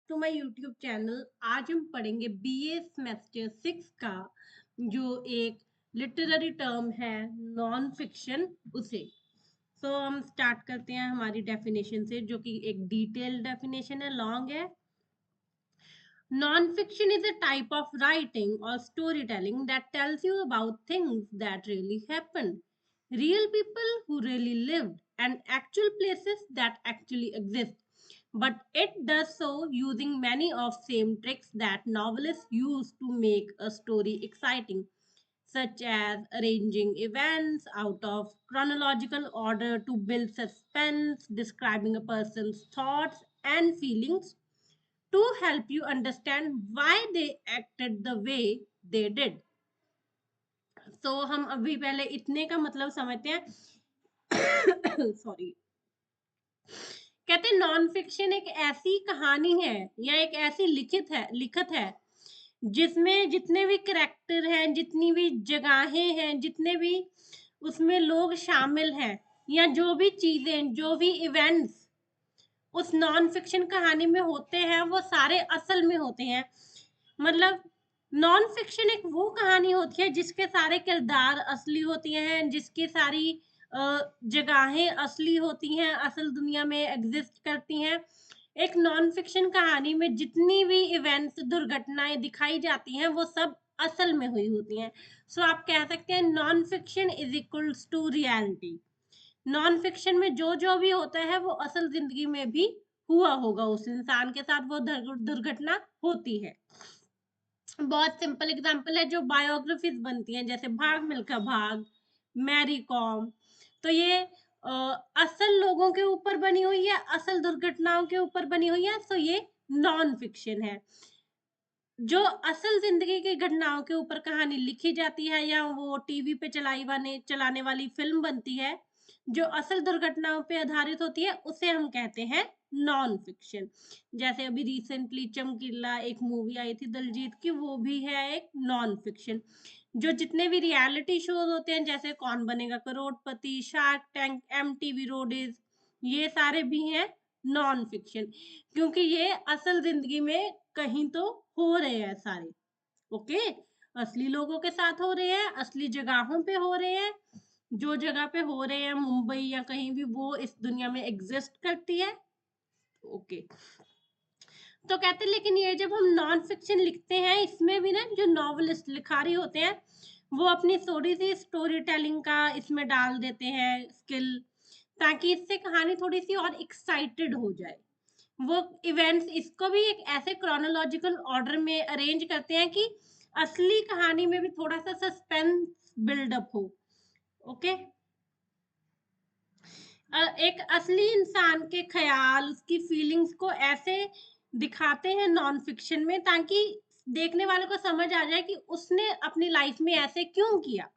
To my YouTube channel. आज हम पढ़ेंगे बीए सेमेस्टर 6 का जो एक लिटरेरी टर्म है नॉन फिक्शन उसे। हम स्टार्ट करते हैं हमारी डेफिनेशन से, जो कि एक डिटेल्ड डेफिनेशन है, लॉन्ग है। Non-fiction is a type of writing or storytelling that tells you about things that really happened, real people who really lived, and actual places that actually exist. But it does so using many of same tricks that novelists use to make a story exciting, such as arranging events out of chronological order to build suspense, describing a person's thoughts and feelings to help you understand why they acted the way they did. हम अभी पहले इतने का मतलब समझते हैं। Sorry. कहते हैं नॉन फिक्शन एक ऐसी कहानी है या एक ऐसी लिखत है जिसमें जितने भी करेक्टर हैं, जितनी भी जगहें हैं, जितने भी उसमें लोग शामिल हैं, या जो भी चीजें, जो भी इवेंट्स उस नॉन फिक्शन कहानी में होते हैं, वो सारे असल में होते हैं। मतलब नॉन फिक्शन एक वो कहानी होती है जिसके सारे किरदार असली होती हैं, जिसकी सारी जगहें असली होती हैं, असल दुनिया में एग्जिस्ट करती हैं। एक नॉन फिक्शन कहानी में जितनी भी इवेंट्स, दुर्घटनाएं दिखाई जाती हैं, वो सब असल में हुई होती हैं। आप कह सकते हैं non fiction is equals to reality. Non fiction में जो भी होता है वो असल जिंदगी में भी हुआ होगा, उस इंसान के साथ वो दुर्घटना होती है। बहुत सिंपल एग्जांपल है जो बायोग्राफीज बनती हैं, जैसे भाग मिल्खा भाग, मैरी कॉम। तो ये असल लोगों के ऊपर बनी हुई है, असल दुर्घटनाओं के ऊपर बनी हुई है, तो ये नॉन फिक्शन है। जो असल जिंदगी की घटनाओं के ऊपर कहानी लिखी जाती है या वो टीवी पे चलाने वाली फिल्म बनती है जो असल दुर्घटनाओं पे आधारित होती है, उसे हम कहते हैं नॉन फिक्शन। जैसे अभी रिसेंटली चमकीला एक मूवी आई थी दलजीत की, वो भी है एक नॉन फिक्शन। जो जितने भी रियलिटी शोज होते हैं, जैसे कौन बनेगा करोड़पति, शार्क टैंक, एमटीवी रोडीज, ये सारे भी हैं नॉन फिक्शन, क्योंकि ये असल जिंदगी में कहीं तो हो रहे हैं सारे। ओके, असली लोगों के साथ हो रहे हैं, असली जगहों पे हो रहे हैं। जो जगह पे हो रहे हैं, मुंबई या कहीं भी, वो इस दुनिया में एग्जिस्ट करती है। ओके, तो कहते हैं लेकिन ये जब हम नॉन फिक्शन लिखते हैं, इसमें भी ना जो नॉवलिस्ट लिखारी होते हैं, वो अपनी थोड़ी सी स्टोरी टेलिंग का इसमें डाल देते हैं स्किल, ताकि इससे कहानी थोड़ी सी और एक्साइटेड हो जाए। वो इवेंट्स इसको भी एक ऐसे क्रोनोलॉजिकल ऑर्डर में अरेंज करते हैं कि असली कहानी में भी थोड़ा सा सस्पेंस बिल्डअप हो। ओके, एक असली इंसान के ख्याल, उसकी फीलिंग्स को ऐसे दिखाते हैं नॉन फिक्शन में, ताकि देखने वाले को समझ आ जाए कि उसने अपनी लाइफ में ऐसे क्यों किया।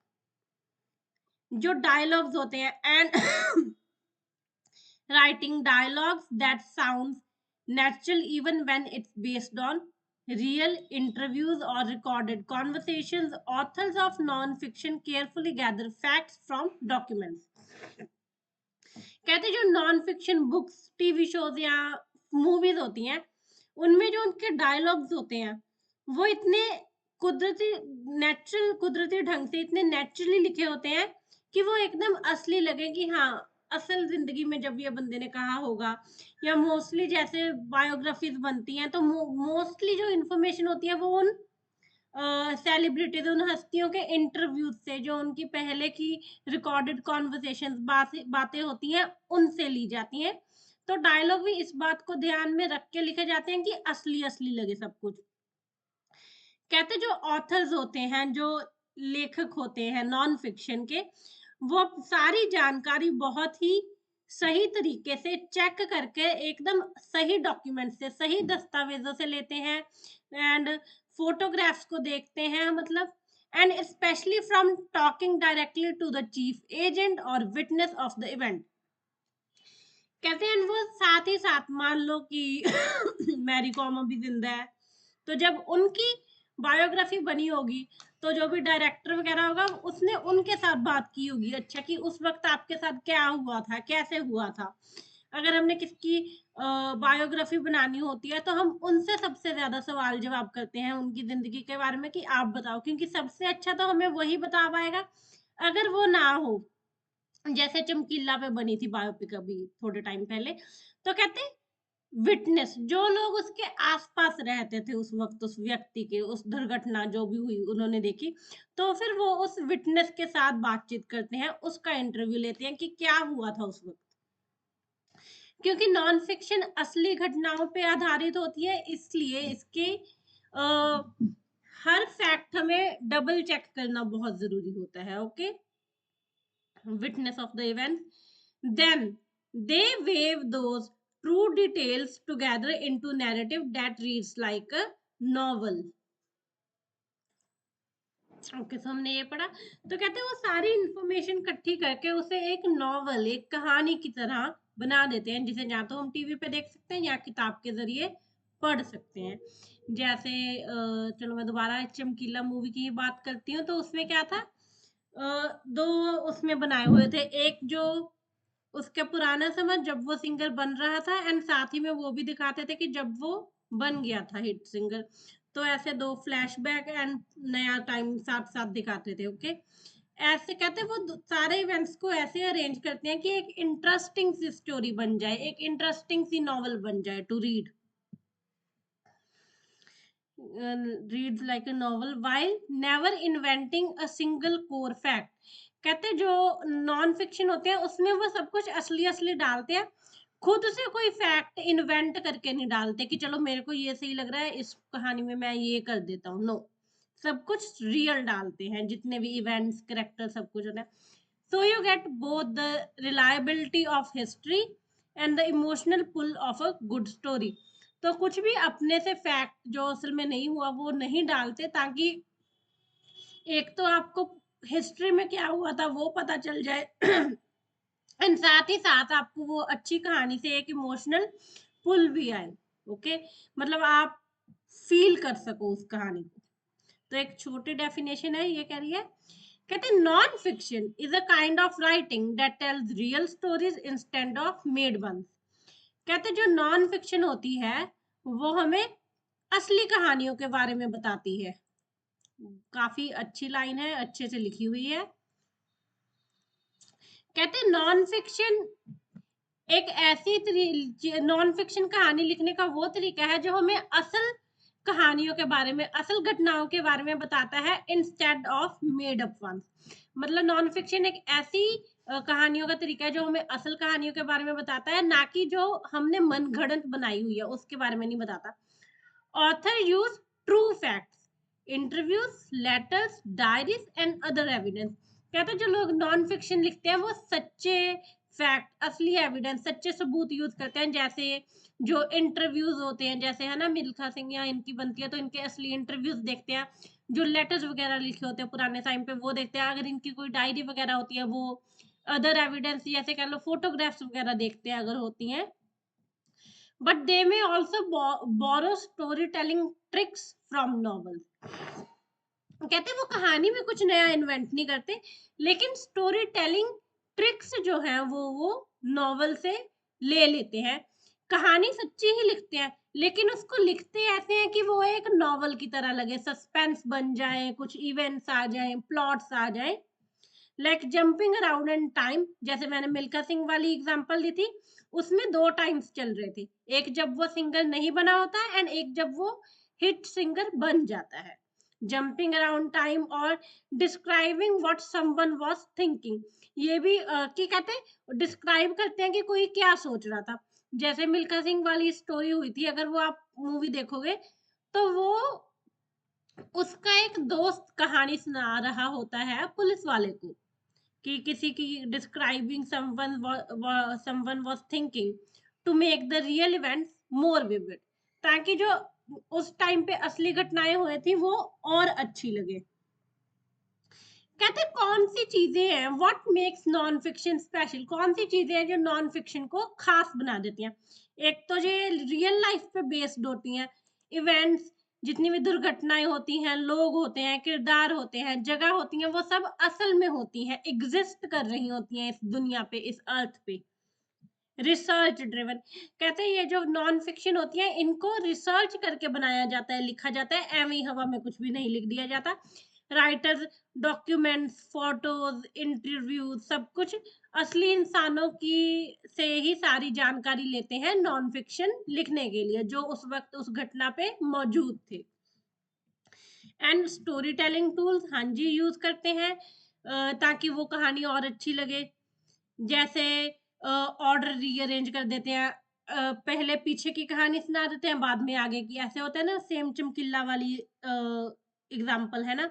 जो डायलॉग्स होते हैं and writing dialogues that sounds natural even when it's based on real interviews or recorded conversations. Authors of non-fiction carefully gather facts from documents. कहते हैं जो non fiction books, TV shows या मूवीज होती हैं, उनमें जो उनके डायलॉग्स होते हैं, वो इतने कुदरती ढंग से, इतने नेचुरली लिखे होते हैं कि वो एकदम असली लगे कि हाँ, असल जिंदगी में जब ये बंदे ने कहा होगा। या मोस्टली जैसे बायोग्राफीज बनती हैं, तो मोस्टली जो इन्फॉर्मेशन होती है वो उन सेलिब्रिटीज, उन हस्तियों के इंटरव्यूज से, जो उनकी पहले की रिकॉर्डेड कॉन्वर्सेशंस, बातें होती हैं, उनसे ली जाती हैं। तो डायलॉग भी इस बात को ध्यान में रख के लिखे जाते हैं कि असली असली लगे सब कुछ। कहते जो ऑथर्स होते हैं, जो लेखक होते हैं नॉन फिक्शन के, वो सारी जानकारी बहुत ही सही तरीके से चेक करके एकदम सही डॉक्यूमेंट से, सही दस्तावेजों से लेते हैं, एंड फोटोग्राफ्स को देखते हैं, मतलब and specially from talking directly to the chief agent और विटनेस ऑफ द इवेंट। कहते हैं वो साथ ही साथ, मान लो कि मैरी कॉम अभी जिंदा है, तो जब उनकी बायोग्राफी बनी होगी, तो जो भी डायरेक्टर वगैरह होगा, उसने उनके साथ बात की होगी, अच्छा कि उस वक्त आपके साथ क्या हुआ था, कैसे हुआ था। अगर हमने किसकी बायोग्राफी बनानी होती है तो हम उनसे सबसे ज्यादा सवाल जवाब करते हैं उनकी जिंदगी के बारे में कि आप बताओ, क्योंकि सबसे अच्छा तो हमें वही बता पाएगा। अगर वो ना हो, जैसे चमकीला पे बनी थी बायोपिक अभी थोड़े टाइम पहले, तो कहते विटनेस, जो लोग उसके आसपास रहते थे उस वक्त, उस व्यक्ति के, उस दुर्घटना जो भी हुई उन्होंने देखी, तो फिर वो उस विटनेस के साथ बातचीत करते हैं, उसका इंटरव्यू लेते हैं कि क्या हुआ था उस वक्त। क्योंकि नॉन फिक्शन असली घटनाओं पे आधारित होती है, इसलिए इसके आ, हर फैक्ट हमें डबल चेक करना बहुत जरूरी होता है। Okay, witness of the event, then they weave those true details together into narrative that reads like a novel. Okay, so हमने ये पढ़ा, तो कहते हैं वो सारी इंफॉर्मेशन इकट्ठी करके उसे एक नॉवल, एक कहानी की तरह बना देते हैं, जिसे या तो हम टीवी पे देख सकते हैं या किताब के जरिए पढ़ सकते हैं। जैसे चलो मैं दोबारा चमकीला मूवी की ही बात करती हूँ, तो उसमें क्या था, दो उसमें बनाए हुए थे, एक जो उसका पुराना समय जब वो सिंगर बन रहा था, एंड साथ ही में वो भी दिखाते थे कि जब वो बन गया था हिट सिंगर, तो ऐसे दो फ्लैशबैक एंड नया टाइम साथ साथ दिखाते थे। ओके, ऐसे कहते वो सारे इवेंट्स को ऐसे अरेंज करते हैं कि एक इंटरेस्टिंग सी स्टोरी बन जाए, एक इंटरेस्टिंग सी नॉवल बन जाए to read, reads like a novel while never inventing a single core fact। कहते जो नॉन फिक्शन होते हैं उसमें वो सब कुछ असली असली डालते हैं, खुद से कोई फैक्ट इन्वेंट करके नहीं डालते कि चलो मेरे को ये सही लग रहा है इस कहानी में मैं ये कर देता हूँ। नो, सब कुछ रियल डालते हैं, जितने भी इवेंट्स, करेक्टर, सब कुछ होता है। So you get both the reliability of history and the emotional pull of a good story. तो कुछ भी अपने से फैक्ट जो असल में नहीं हुआ वो नहीं डालते, ताकि एक तो आपको हिस्ट्री में क्या हुआ था वो पता चल जाए एंड साथ ही साथ आपको वो अच्छी कहानी से एक इमोशनल पुल भी आए। ओके, मतलब आप फील कर सको उस कहानी को। तो एक छोटी डेफिनेशन है, ये कह रही है, कहते हैं non fiction is a kind of writing that tells real stories instead of made ones. कहते जो नॉन फिक्शन होती है वो हमें असली कहानियों के बारे में बताती है। काफी अच्छी लाइन है, अच्छे से लिखी हुई है। कहते नॉन फिक्शन एक ऐसी नॉन फिक्शन कहानी लिखने का वो तरीका है जो हमें असल कहानियों के बारे में, असल घटनाओं के बारे में बताता है, instead of made up ones. मतलब नॉन फिक्शन एक ऐसी कहानियों का तरीका है जो हमें असल कहानियों के बारे में बताता है, ना कि जो हमने मनगढ़ंत बनाई हुई है उसके बारे में नहीं बताता। Author use true facts, interviews, letters, diaries and other evidence। कहते हैं जो लोग नॉन फिक्शन लिखते हैं वो सच्चे फैक्ट, असली एविडेंस, सच्चे सबूत यूज करते हैं। जैसे जो इंटरव्यूज होते हैं, जैसे है ना मिल्खा सिंह या इनकी बनती है तो इनके असली इंटरव्यूज देखते हैं, जो लेटर्स वगैरह लिखे होते हैं पुराने टाइम पे वो देखते हैं, अगर इनकी कोई डायरी वगैरह होती है वो, अदर एविडेंस जैसे कह लो फोटोग्राफ्स वगैरह देखते हैं अगर होती हैं। But they may also borrow storytelling tricks from novels। कहते हैं वो कहानी में कुछ नया इन्वेंट नहीं करते, लेकिन स्टोरी टेलिंग ट्रिक्स जो है वो नॉवल से ले लेते हैं। कहानी सच्ची ही लिखते हैं, लेकिन उसको लिखते ऐसे हैं कि वो एक नॉवल की तरह लगे, सस्पेंस बन जाए, कुछ इवेंट्स आ जाए, प्लॉट्स आ जाए, like jumping around in time. जैसे मैंने मिल्खा सिंह वाली एग्जांपल दी थी, उसमें दो टाइम्स चल रहे थे, एक जब वो सिंगर नहीं बना होता है एंड एक जब वो हिट सिंगर बन जाता है। जंपिंग अराउंड टाइम और describing what someone was thinking, ये भी की कहते हैं डिस्क्राइब करते हैं कि कोई क्या सोच रहा था। जैसे मिल्खा सिंह वाली स्टोरी हुई थी, अगर वो आप मूवी देखोगे तो वो उसका एक दोस्त कहानी सुना रहा होता है पुलिस वाले को, कि किसी की describing someone was thinking to make the real events more vivid, ताकि जो उस टाइम पे असली घटनाएं हुई थी वो और अच्छी लगे। कहते कौन सी चीजें हैं, what makes non fiction special, कौन सी चीजें हैं जो नॉन फिक्शन को खास बना देती हैं। एक तो ये रियल लाइफ पे बेस्ड होती हैं, इवेंट्स, जितनी भी दुर्घटनाएं होती हैं, लोग होते हैं, किरदार होते हैं, जगह होती हैं, वो सब असल में होती हैं, एग्जिस्ट कर रही होती हैं इस दुनिया पे, इस अर्थ पे। रिसर्च ड्रिवन, कहते हैं ये जो नॉन फिक्शन होती है इनको रिसर्च करके बनाया जाता है, लिखा जाता है, एवं ही हवा में कुछ भी नहीं लिख दिया जाता। राइटर्स डॉक्यूमेंट्स, फोटोज, इंटरव्यू, सब कुछ असली इंसानों की से ही सारी जानकारी लेते हैं नॉन फिक्शन लिखने के लिए, जो उस वक्त उस घटना पे मौजूद थे। एंड स्टोरी टेलिंग टूल्स, हाँ जी यूज करते हैं ताकि वो कहानी और अच्छी लगे। जैसे ऑर्डर रीअरेंज कर देते हैं, पहले पीछे की कहानी सुना देते हैं, बाद में आगे की, ऐसे होता है ना, सेम चमकीला वाली एग्जांपल है ना।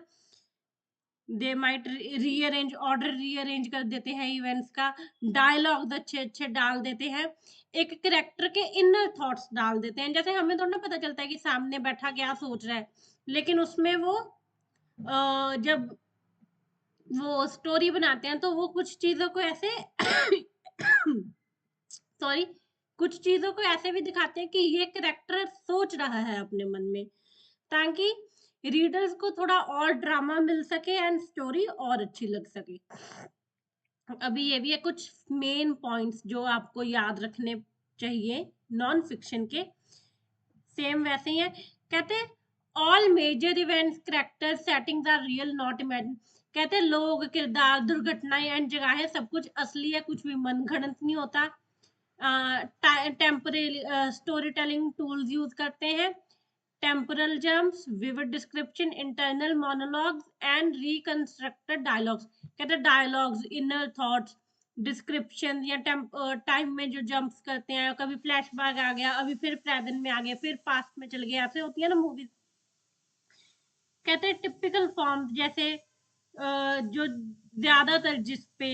They might rearrange, order rearrange कर देते हैं इवेंट्स का। डायलॉग्स अच्छे अच्छे डाल देते हैं, एक कैरेक्टर के इनर थॉट्स डाल देते हैं। जैसे हमें थोड़ा ना पता चलता है कि सामने बैठा क्या सोच रहा है, लेकिन उसमें वो जब वो स्टोरी बनाते हैं तो वो कुछ चीजों को ऐसे सॉरी, कुछ चीजों को ऐसे भी दिखाते हैं कि ये कैरेक्टर सोच रहा है अपने मन में, ताकि रीडर्स को थोड़ा और ड्रामा मिल सके एंड स्टोरी और अच्छी लग सके। अभी ये भी है कुछ मेन पॉइंट्स जो आपको याद रखने चाहिए नॉन फिक्शन के, सेम वैसे ही है। कहते हैं all major events, character, settings are real not imagine. कहते हैं लोग, किरदार, दुर्घटनाएं एंड जगहें सब कुछ असली है, कुछ भी मनगढ़ंत नहीं होता। Temporary story telling tools use करते हैं, temporal jumps, vivid description, internal monologues and reconstructed dialogues. कहते हैं डायलॉग्स, इनर थॉट्स, डिस्क्रिप्शन या टाइम में जो जंप्स करते हैं, कभी फ्लैशबैक आ गया, अभी फिर प्रेजेंट में आ गया, फिर पास्ट में चल गया, ऐसे होती है ना मूवीज। कहते हैं टिपिकल फॉर्म, जैसे जो ज्यादातर जिस पे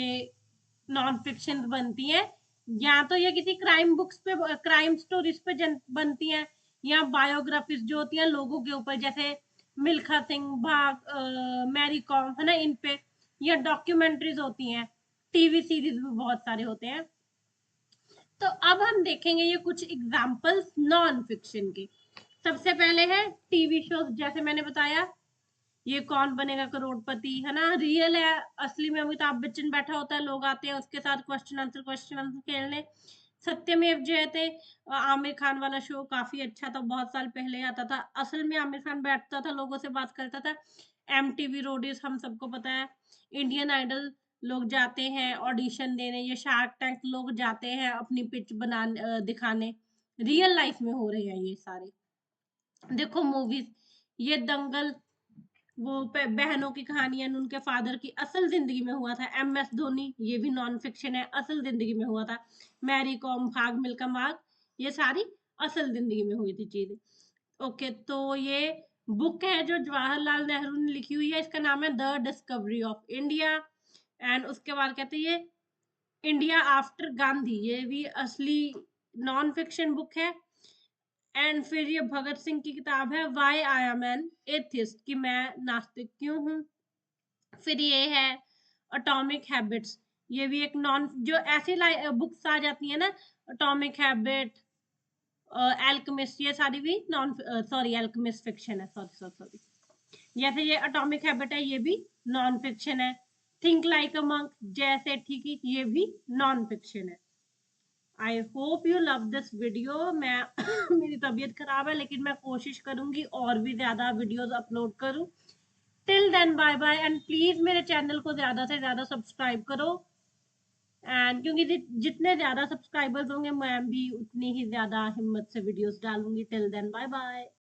नॉन फिक्शन बनती है, या तो ये किसी क्राइम बुक्स पे, क्राइम स्टोरीज पे बनती हैं, या बायोग्राफीज जो होती हैं लोगों के ऊपर, जैसे मिल्खा सिंह, मैरी कॉम, है ना, इन पे, या डॉक्यूमेंट्रीज होती हैं, टीवी सीरीज भी बहुत सारे होते हैं। तो अब हम देखेंगे ये कुछ एग्जांपल्स नॉन फिक्शन के। सबसे पहले है टीवी शोज, जैसे मैंने बताया ये कौन बनेगा करोड़पति, है ना, रियल है, असली में अमिताभ बच्चन बैठा होता है, लोग आते हैं उसके साथ क्वेश्चन आंसर खेलने। सत्यमेव जयते, आमिर खान वाला शो काफी अच्छा था, बहुत साल पहले आता था, असल में आमिर खान बैठता था, लोगों से बात करता था। एमटीवी रोडीज हम सबको पता है। इंडियन आइडल लोग जाते हैं ऑडिशन देने, ये शार्क टैंक लोग जाते हैं अपनी पिच बनाने, दिखाने, रियल लाइफ में हो रहे हैं ये सारे। देखो मूवीज, ये दंगल, वो बहनों की कहानियां, उनके फादर की असल जिंदगी में हुआ था। MS धोनी, ये भी नॉन फिक्शन है, असल जिंदगी में हुआ था। मैरी कॉम, भाग मिल्खा भाग, ये सारी असल जिंदगी में हुई थी चीजें। ओके, तो ये बुक है जो जवाहरलाल नेहरू ने लिखी हुई है, इसका नाम है the discovery of India. And उसके बाद कहते हैं ये इंडिया आफ्टर गांधी, ये भी असली नॉन फिक्शन बुक है। एंड फिर ये भगत सिंह की किताब है why I am an atheist, कि मैं नास्तिक क्यों हूँ। फिर ये है अटोमिक हैबिट्स, ये भी एक नॉन, जो ऐसी बुक्स आ जाती है ना, अटोमिक हैबिट, एल्केमिस्ट, ये सारी भी नॉन, सॉरी एल्केमिस्ट फिक्शन है, सॉरी सॉरी सॉरी। जैसे ये अटोमिक हैबिट है, ये भी नॉन फिक्शन है। थिंक लाइक अ मंक, जैसे ठीक ही, ये भी नॉन फिक्शन है। I hope you love this video. मैं मेरी तबीयत खराब है, लेकिन मैं कोशिश करूंगी और भी ज्यादा वीडियोस अपलोड करूं। Till then bye bye, and please मेरे चैनल को ज्यादा से ज्यादा सब्सक्राइब करो। एंड क्योंकि जितने ज्यादा सब्सक्राइबर्स होंगे, मैं भी उतनी ही ज्यादा हिम्मत से वीडियोस डालूंगी। Till then bye bye.